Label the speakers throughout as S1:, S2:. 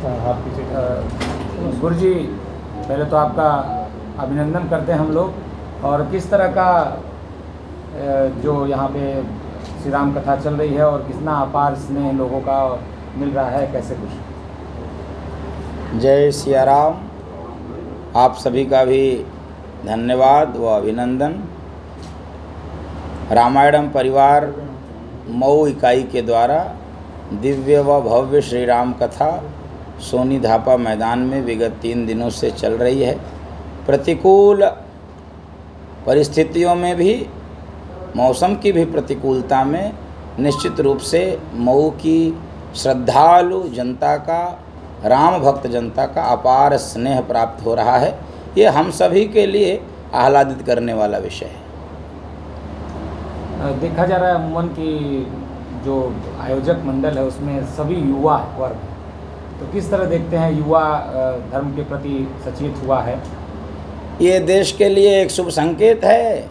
S1: गुरु जी, पहले तो आपका अभिनंदन करते हैं हम लोग। और किस तरह का जो यहाँ पे श्री राम कथा चल रही है और कितना अपार स्नेह लोगों का मिल रहा है, कैसे कुछ?
S2: जय सिया राम। आप सभी का भी धन्यवाद व अभिनंदन। रामायणम परिवार मऊ इकाई के द्वारा दिव्य व भव्य श्री राम कथा सोनी धापा मैदान में विगत 3 दिनों से चल रही है। प्रतिकूल परिस्थितियों में भी, मौसम की भी प्रतिकूलता में निश्चित रूप से मऊ की श्रद्धालु जनता का, राम भक्त जनता का अपार स्नेह प्राप्त हो रहा है। ये हम सभी के लिए आह्लादित करने वाला विषय है।
S1: देखा जा रहा है अमूमन की जो आयोजक मंडल है उसमें सभी युवा वर्ग, तो किस तरह देखते हैं युवा धर्म के प्रति सचेत हुआ है?
S2: ये देश के लिए एक शुभ संकेत है।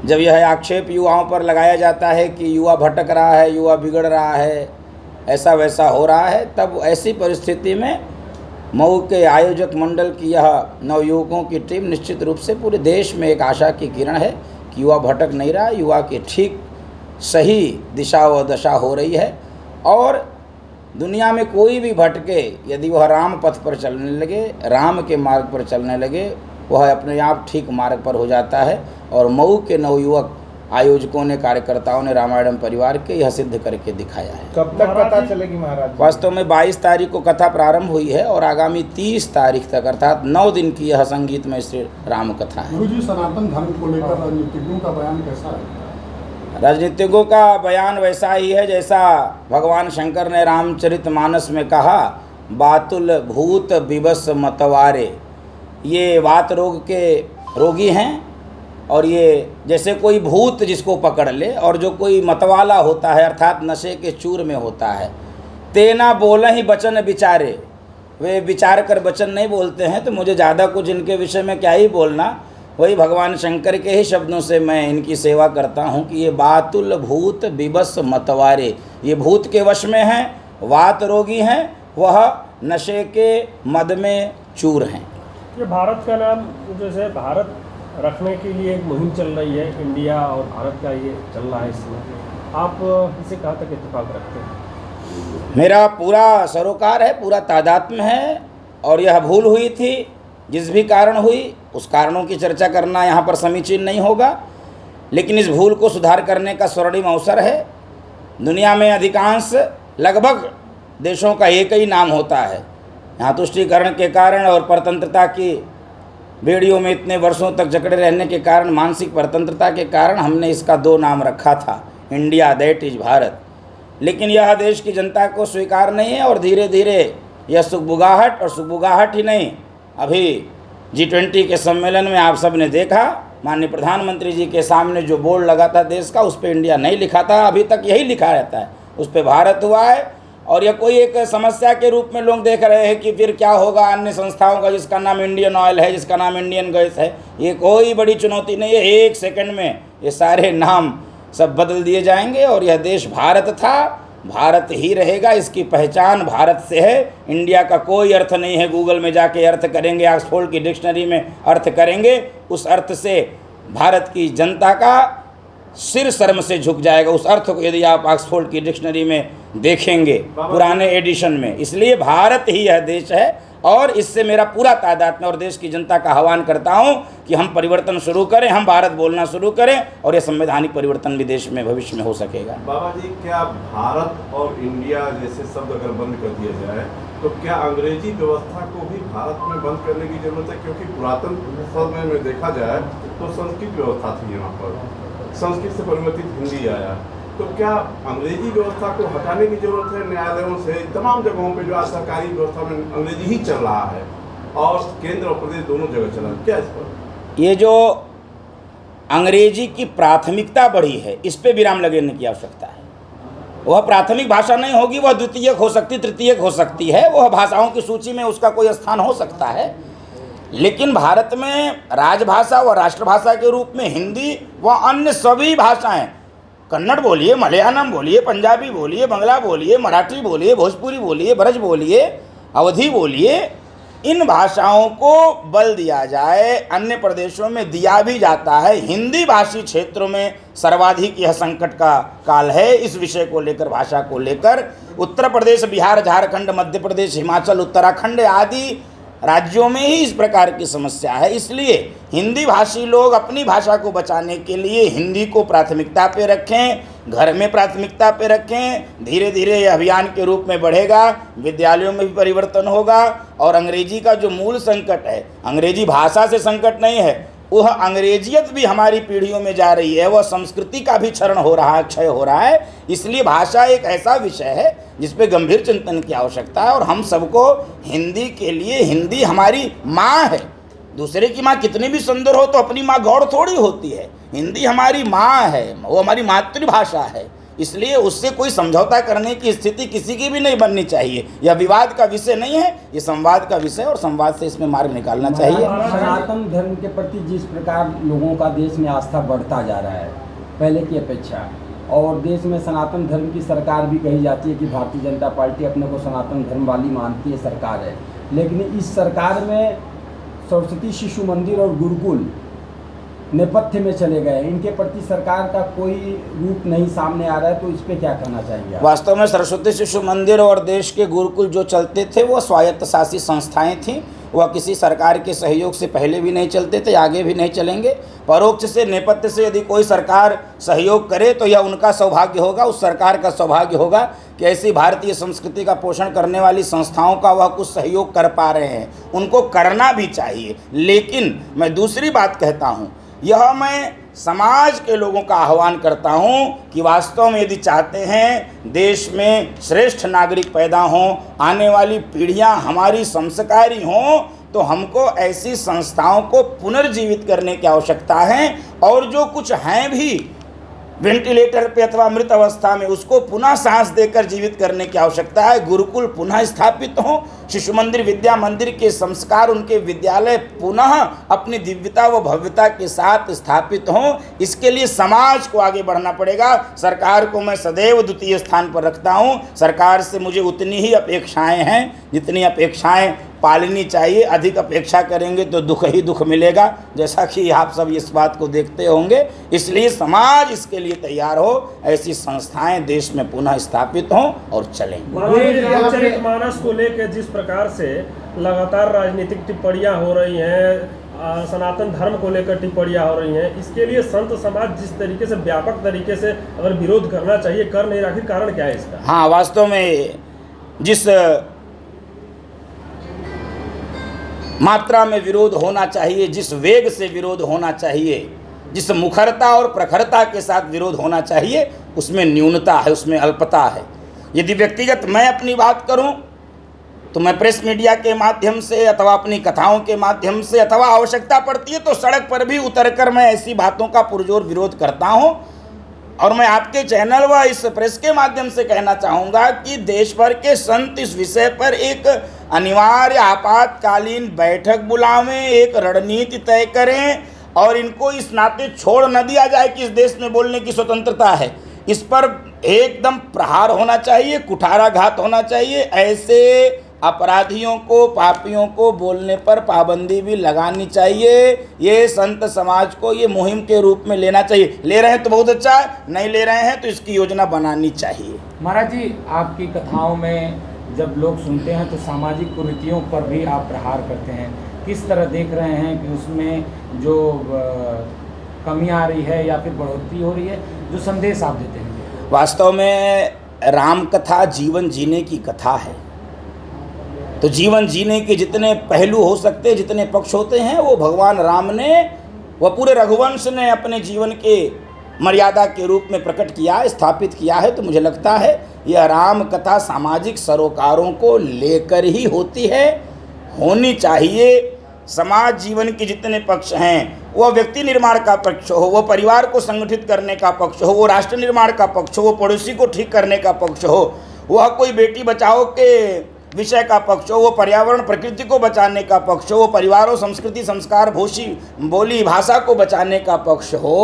S2: जब यह आक्षेप युवाओं पर लगाया जाता है कि युवा भटक रहा है, युवा बिगड़ रहा है, ऐसा वैसा हो रहा है, तब ऐसी परिस्थिति में मऊ के आयोजक मंडल की यह नवयुवकों की टीम निश्चित रूप से पूरे देश में एक आशा की किरण है कि युवा भटक नहीं रहा, युवा की ठीक सही दिशा व दशा हो रही है। और दुनिया में कोई भी भटके, यदि वह राम पथ पर चलने लगे, राम के मार्ग पर चलने लगे, वह अपने आप ठीक मार्ग पर हो जाता है। और मऊ के नवयुवक आयोजकों ने, कार्यकर्ताओं ने रामायणम परिवार के यह सिद्ध करके दिखाया है।
S3: कब तक कथा चलेगी महाराज?
S2: वास्तव में 22 तारीख को कथा प्रारंभ हुई है और आगामी 30 तारीख तक अर्थात 9 दिन की यह संगीतमय श्री राम कथा है।
S4: गुरु जी, सनातन धर्म को लेकर राजनीतिज्ञों का बयान कैसा है?
S2: राजनीतिज्ञों का बयान वैसा ही है जैसा भगवान शंकर ने रामचरितमानस में कहा, बातुल भूत विवश मतवारे। ये वात रोग के रोगी हैं और ये जैसे कोई भूत जिसको पकड़ ले और जो कोई मतवाला होता है अर्थात नशे के चूर में होता है, तेना बोले ही बचन विचारे। वे विचार कर वचन नहीं बोलते हैं, तो मुझे ज़्यादा कुछ इनके विषय में क्या ही बोलना। वही भगवान शंकर के ही शब्दों से मैं इनकी सेवा करता हूँ कि ये बातुल भूत विवश मतवारे, ये भूत के वश में हैं, वात रोगी हैं, वह नशे के मद में चूर हैं।
S5: ये भारत का नाम, जैसे भारत रखने के लिए एक मुहिम चल रही है, इंडिया और भारत का ये चल रहा है, इसमें आप इसे कहाँ तक इत्तेफाक रखते हैं?
S2: मेरा पूरा सरोकार है, पूरा तादात्म्य है। और यह भूल हुई थी, जिस भी कारण हुई, उस कारणों की चर्चा करना यहाँ पर समीचीन नहीं होगा, लेकिन इस भूल को सुधार करने का स्वर्णिम अवसर है। दुनिया में अधिकांश लगभग देशों का एक ही नाम होता है। यहाँ तुष्टीकरण के कारण और परतंत्रता की बेड़ियों में इतने वर्षों तक जकड़े रहने के कारण, मानसिक परतंत्रता के कारण हमने इसका 2 नाम रखा था, इंडिया, दैट इज भारत। लेकिन यह देश की जनता को स्वीकार नहीं है और धीरे धीरे यह सुगबुगाहट, और सुगबुगाहट ही नहीं, अभी G20 के सम्मेलन में आप सब ने देखा, माननीय प्रधानमंत्री जी के सामने जो बोर्ड लगा था देश का, उस पर इंडिया नहीं लिखा था, अभी तक यही लिखा रहता है, उस पर भारत हुआ है। और यह कोई एक समस्या के रूप में लोग देख रहे हैं कि फिर क्या होगा अन्य संस्थाओं का जिसका नाम इंडियन ऑयल है, जिसका नाम इंडियन गैस है। ये कोई बड़ी चुनौती नहीं है, 1 सेकंड में ये सारे नाम सब बदल दिए जाएंगे और यह देश भारत था, भारत ही रहेगा। इसकी पहचान भारत से है। इंडिया का कोई अर्थ नहीं है, गूगल में जाके अर्थ करेंगे, ऑक्सफोर्ड की डिक्शनरी में अर्थ करेंगे, उस अर्थ से भारत की जनता का सिर शर्म से झुक जाएगा। उस अर्थ को यदि आप ऑक्सफोर्ड की डिक्शनरी में देखेंगे पुराने एडिशन में। इसलिए भारत ही यह देश है और इससे मेरा पूरा तादाद में और देश की जनता का आह्वान करता हूं कि हम परिवर्तन शुरू करें, हम भारत बोलना शुरू करें और यह संवैधानिक परिवर्तन भी देश में भविष्य में हो सकेगा।
S6: बाबा जी, क्या भारत और इंडिया जैसे शब्द अगर बंद कर दिया जाए तो क्या अंग्रेजी व्यवस्था को भी भारत में बंद करने की जरूरत है? क्योंकि पुरातन समय में देखा जाए तो संस्कृत व्यवस्था थी, यहाँ पर संस्कृत से परिवर्तित हिंदी आया, तो क्या अंग्रेजी व्यवस्था को हटाने की जरूरत है? न्यायालयों से तमाम जगहों पे जो आज सरकारी व्यवस्था में अंग्रेजी ही चल रहा है और केंद्र और प्रदेश दोनों जगह चला है, क्या इस पर?
S2: ये जो अंग्रेजी की प्राथमिकता बढ़ी है, इस पे विराम लगाने की आवश्यकता है। वह प्राथमिक भाषा नहीं होगी, वह द्वितीयक हो सकती, तृतीयक हो सकती है, वह भाषाओं की सूची में उसका कोई स्थान हो सकता है। लेकिन भारत में राजभाषा व राष्ट्रभाषा के रूप में हिंदी व अन्य सभी भाषाएं कन्नड़ बोलिए, मलयालम बोलिए, पंजाबी बोलिए, बंगला बोलिए, मराठी बोलिए, भोजपुरी बोलिए, ब्रज बोलिए, अवधी बोलिए, इन भाषाओं को बल दिया जाए। अन्य प्रदेशों में दिया भी जाता है। हिंदी भाषी क्षेत्रों में सर्वाधिक यह संकट का काल है। इस विषय को लेकर, भाषा को लेकर उत्तर प्रदेश, बिहार, झारखंड, मध्य प्रदेश, हिमाचल, उत्तराखंड आदि राज्यों में ही इस प्रकार की समस्या है। इसलिए हिंदी भाषी लोग अपनी भाषा को बचाने के लिए हिंदी को प्राथमिकता पे रखें, घर में प्राथमिकता पे रखें। धीरे धीरे यह अभियान के रूप में बढ़ेगा, विद्यालयों में भी परिवर्तन होगा। और अंग्रेजी का जो मूल संकट है, अंग्रेजी भाषा से संकट नहीं है, वह अंग्रेजियत भी हमारी पीढ़ियों में जा रही है, वह संस्कृति का भी क्षरण हो रहा है, क्षय हो रहा है। इसलिए भाषा एक ऐसा विषय है जिस पे गंभीर चिंतन की आवश्यकता है। और हम सबको हिंदी के लिए, हिंदी हमारी माँ है। दूसरे की माँ कितनी भी सुंदर हो तो अपनी माँ गौड़ थोड़ी होती है। हिंदी हमारी माँ है, वो हमारी मातृभाषा है। इसलिए उससे कोई समझौता करने की स्थिति किसी की भी नहीं बननी चाहिए। यह विवाद का विषय नहीं है, ये संवाद का विषय, और संवाद से इसमें मार्ग निकालना चाहिए।
S3: सनातन धर्म के प्रति जिस प्रकार लोगों का देश में आस्था बढ़ता जा रहा है पहले की अपेक्षा, और देश में सनातन धर्म की सरकार भी कही जाती है कि भारतीय जनता पार्टी अपने को सनातन धर्म वाली मानती है सरकार है, लेकिन इस सरकार में सरस्वती शिशु मंदिर और गुरुकुल नेपथ्य में चले गए। इनके प्रति सरकार का कोई रूप नहीं सामने आ रहा है, तो इस पे क्या कहना चाहेंगे आप?
S2: वास्तव में सरस्वती शिशु मंदिर और देश के गुरुकुल जो चलते थे वो स्वायत्तशासी संस्थाएं थीं। वह किसी सरकार के सहयोग से पहले भी नहीं चलते थे, आगे भी नहीं चलेंगे। परोक्ष से, नेपथ्य से यदि कोई सरकार सहयोग करे तो यह उनका सौभाग्य होगा, उस सरकार का सौभाग्य होगा कि ऐसी भारतीय संस्कृति का पोषण करने वाली संस्थाओं का वह कुछ सहयोग कर पा रहे हैं। उनको करना भी चाहिए। लेकिन मैं दूसरी बात कहता हूँ, यह मैं समाज के लोगों का आह्वान करता हूँ कि वास्तव में यदि चाहते हैं देश में श्रेष्ठ नागरिक पैदा हों, आने वाली पीढ़ियाँ हमारी संस्कारी हों, तो हमको ऐसी संस्थाओं को पुनर्जीवित करने की आवश्यकता है। और जो कुछ हैं भी वेंटिलेटर पे अथवा मृत अवस्था में, उसको पुनः सांस देकर जीवित करने की आवश्यकता है। गुरुकुल पुनः स्थापित हों, शिशु मंदिर, विद्या मंदिर के संस्कार, उनके विद्यालय पुनः अपनी दिव्यता व भव्यता के साथ स्थापित हों। इसके लिए समाज को आगे बढ़ना पड़ेगा। सरकार को मैं सदैव द्वितीय स्थान पर रखता हूँ। सरकार से मुझे उतनी ही अपेक्षाएं हैं जितनी अपेक्षाएं पालनी चाहिए। अधिक अपेक्षा करेंगे तो दुख ही दुख मिलेगा, जैसा कि आप सब इस बात को देखते होंगे। इसलिए समाज इसके लिए तैयार हो, ऐसी संस्थाएं देश में पुनः स्थापित हों और चलें।
S5: रामचरितमानस को लेकर जिस प्रकार से लगातार राजनीतिक टिप्पणियां हो रही हैं, सनातन धर्म को लेकर टिप्पणियां हो रही हैं, इसके लिए संत समाज जिस तरीके से व्यापक तरीके से अगर विरोध करना चाहिए कर नहीं रहा, कारण क्या है इसका?
S2: हाँ, वास्तव में जिस मात्रा में विरोध होना चाहिए, जिस वेग से विरोध होना चाहिए, जिस मुखरता और प्रखरता के साथ विरोध होना चाहिए, उसमें न्यूनता है, उसमें अल्पता है। यदि व्यक्तिगत मैं अपनी बात करूं तो मैं प्रेस मीडिया के माध्यम से अथवा अपनी कथाओं के माध्यम से, अथवा आवश्यकता पड़ती है तो सड़क पर भी उतरकर मैं ऐसी बातों का पुरजोर विरोध करता हूं। और मैं आपके चैनल व इस प्रेस के माध्यम से कहना चाहूँगा कि देश भर के संत इस विषय पर एक अनिवार्य आपातकालीन बैठक बुलावें, एक रणनीति तय करें, और इनको इस नाते छोड़ न दिया जाए कि इस देश में बोलने की स्वतंत्रता है। इस पर एकदम प्रहार होना चाहिए, कुठाराघात होना चाहिए। ऐसे अपराधियों को, पापियों को बोलने पर पाबंदी भी लगानी चाहिए। ये संत समाज को ये मुहिम के रूप में लेना चाहिए। ले रहे हैं तो बहुत अच्छा है, नहीं ले रहे हैं तो इसकी योजना बनानी चाहिए।
S1: महाराज जी, आपकी कथाओं में जब लोग सुनते हैं तो सामाजिक कुरीतियों पर भी आप प्रहार करते हैं। किस तरह देख रहे हैं कि उसमें जो कमी आ रही है या फिर बढ़ोतरी हो रही है, जो संदेश आप देते हैं?
S2: वास्तव में राम कथा जीवन जीने की कथा है। तो जीवन जीने के जितने पहलू हो सकते हैं, जितने पक्ष होते हैं, वो भगवान राम ने, वह पूरे रघुवंश ने अपने जीवन के मर्यादा के रूप में प्रकट किया, स्थापित किया है। तो मुझे लगता है यह राम कथा सामाजिक सरोकारों को लेकर ही होती है, होनी चाहिए। समाज जीवन के जितने पक्ष हैं, वह व्यक्ति निर्माण का पक्ष हो, वो परिवार को संगठित करने का पक्ष हो, वो राष्ट्र निर्माण का पक्ष हो, वो पड़ोसी को ठीक करने का पक्ष हो, वह कोई बेटी बचाओ के विषय का पक्ष हो, वो पर्यावरण प्रकृति को बचाने का पक्ष हो, वो परिवारों, संस्कृति, संस्कार, भूषी, बोली, भाषा को बचाने का पक्ष हो।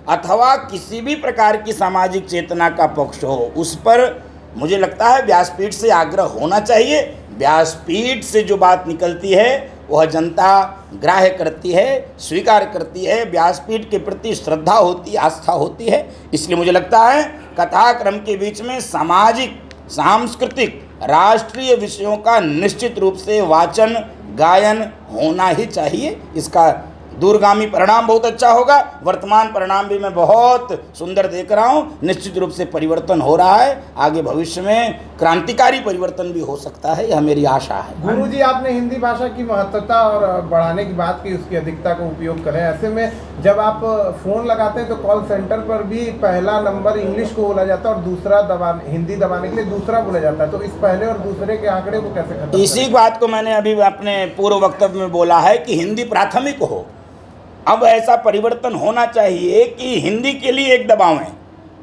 S2: अथवा किसी भी प्रकार की सामाजिक चेतना का पक्ष हो, उस पर मुझे लगता है व्यासपीठ से आग्रह होना चाहिए। व्यासपीठ से जो बात निकलती है वह जनता ग्राह्य करती है, स्वीकार करती है, व्यासपीठ के प्रति श्रद्धा होती है, आस्था होती है। इसलिए मुझे लगता है कथाक्रम के बीच में सामाजिक, सांस्कृतिक, राष्ट्रीय विषयों का निश्चित रूप से वाचन, गायन होना ही चाहिए। इसका दूरगामी परिणाम बहुत अच्छा होगा। वर्तमान परिणाम भी मैं बहुत सुंदर देख रहा हूँ। निश्चित रूप से परिवर्तन हो रहा है, आगे भविष्य में क्रांतिकारी परिवर्तन भी हो सकता है, यह मेरी आशा है।
S7: गुरुजी, आपने हिंदी भाषा की महत्वता और बढ़ाने की बात की, उसकी अधिकता को उपयोग करें। ऐसे में जब आप फ़ोन लगाते हैं तो कॉल सेंटर पर भी पहला नंबर इंग्लिश को बोला जाता है और दूसरा हिंदी दबाने के लिए दूसरा बोला जाता है, तो इस पहले और दूसरे के आंकड़े को कैसे खत्म करें?
S2: इसी बात को मैंने अभी अपने पूर्व वक्तव्य में बोला है कि हिंदी प्राथमिक हो। अब ऐसा परिवर्तन होना चाहिए कि हिंदी के लिए एक दबाव है,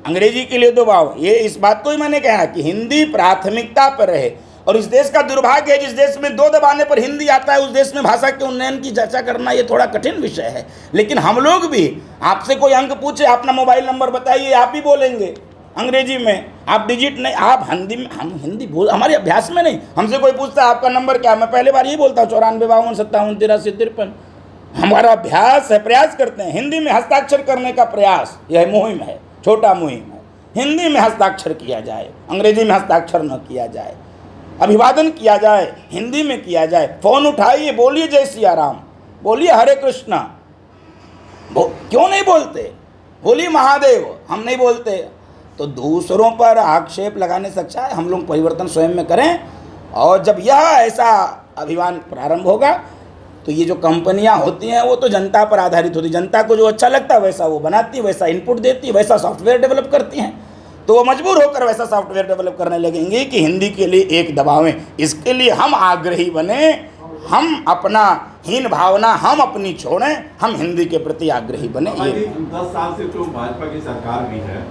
S2: अंग्रेजी के लिए दबाव। ये इस बात को ही मैंने कहा कि हिंदी प्राथमिकता पर रहे। और इस देश का दुर्भाग्य है, जिस देश में 2 दबाने पर हिंदी आता है, उस देश में भाषा के उन्नयन की चर्चा करना ये थोड़ा कठिन विषय है। लेकिन हम लोग भी, आपसे कोई अंक पूछे, अपना मोबाइल नंबर बताइए, आप ही बोलेंगे अंग्रेजी में, आप डिजिट नहीं, आप हिंदी में। हम हिंदी बोल, हमारे अभ्यास में नहीं। हमसे कोई पूछता है आपका नंबर क्या है, मैं पहले बार यही बोलता हूँ 94 52 57 83 53। हमारा अभ्यास है, प्रयास करते हैं हिंदी में हस्ताक्षर करने का प्रयास। यह मुहिम है, छोटा मुहिम है। हिंदी में हस्ताक्षर किया जाए, अंग्रेजी में हस्ताक्षर न किया जाए। अभिवादन किया जाए, हिंदी में किया जाए। फ़ोन उठाइए, बोलिए जय सिया राम, बोलिए हरे कृष्णा, क्यों नहीं बोलते? बोलिए महादेव, हम नहीं बोलते। तो दूसरों पर आक्षेप लगाने से अच्छा है हम लोग परिवर्तन स्वयं में करें। और जब यह ऐसा अभियान प्रारंभ होगा तो ये जो कंपनियां होती हैं वो तो जनता पर आधारित होती, जनता को जो अच्छा लगता है वैसा वो बनाती, वैसा इनपुट देती, वैसा सॉफ्टवेयर डेवलप करती हैं। तो वो मजबूर होकर वैसा सॉफ्टवेयर डेवलप करने लगेंगे कि हिंदी के लिए एक दबावें। इसके लिए हम आग्रही बने, हम अपना हीन भावना हम अपनी छोड़ें, हम हिंदी के प्रति आग्रही बने। ये
S6: 10 साल से जो भाजपा की सरकार भी है